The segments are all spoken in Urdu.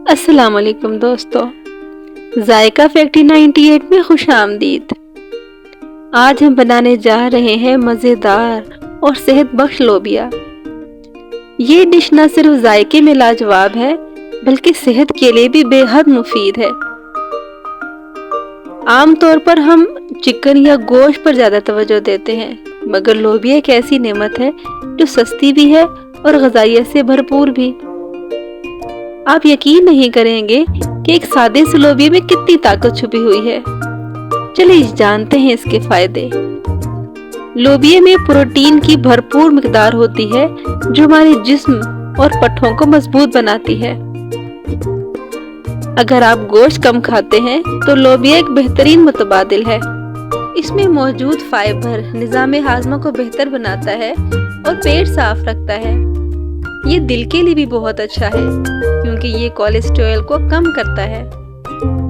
السلام علیکم دوستو، ذائقہ فیکٹری 98 میں خوش آمدید۔ آج ہم بنانے جا رہے ہیں مزیدار اور صحت بخش لوبیا۔ یہ ڈش نہ صرف ذائقے میں لاجواب ہے بلکہ صحت کے لیے بھی بے حد مفید ہے۔ عام طور پر ہم چکن یا گوشت پر زیادہ توجہ دیتے ہیں، مگر لوبیا ایک ایسی نعمت ہے جو سستی بھی ہے اور غذائیت سے بھرپور بھی۔ آپ یقین نہیں کریں گے کہ ایک سادے سے لوبیا میں کتنی طاقت چھپی ہوئی ہے۔ چلیے جانتے ہیں اس کے فائدے۔ لوبیا میں پروٹین کی بھرپور مقدار ہوتی ہے جو ہمارے جسم اور پٹھوں کو مضبوط بناتی ہے۔ اگر آپ گوشت کم کھاتے ہیں تو لوبیا ایک بہترین متبادل ہے۔ اس میں موجود فائبر نظام ہاضمہ کو بہتر بناتا ہے اور پیٹ صاف رکھتا ہے۔ یہ دل کے لیے بھی بہت اچھا ہے کیونکہ یہ کولیسٹرول کو کم کرتا ہے۔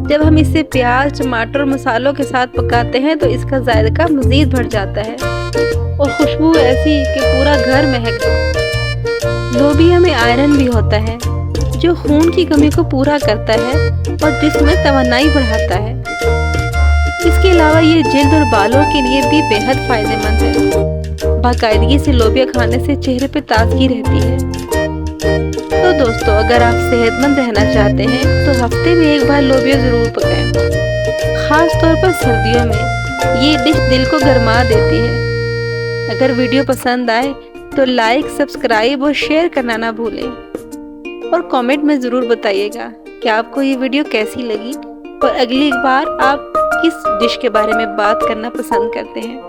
جب ہم اسے پیاز، ٹماٹر اور مسالوں کے ساتھ پکاتے ہیں تو اس کا ذائقہ مزید بڑھ جاتا ہے اور خوشبو ایسی کہ پورا گھر مہک جائے۔ لوبیا میں آئرن بھی ہوتا ہے جو خون کی کمی کو پورا کرتا ہے اور جسم میں توانائی بڑھاتا ہے۔ اس کے علاوہ یہ جلد اور بالوں کے لیے بھی بے حد فائدہ مند ہے۔ باقاعدگی سے لوبیا کھانے سے چہرے پہ تازگی رہتی ہے۔ تو دوستو، اگر آپ صحت مند رہنا چاہتے ہیں تو ہفتے میں ایک بار لوبیا ضرور پکائیں۔ خاص طور پر سردیوں میں یہ ڈش دل کو گرما دیتی ہے۔ اگر ویڈیو پسند آئے تو لائک، سبسکرائب اور شیئر کرنا نہ بھولیں، اور کامنٹ میں ضرور بتائیے گا کہ آپ کو یہ ویڈیو کیسی لگی اور اگلی بار آپ کس ڈش کے بارے میں بات کرنا پسند کرتے ہیں۔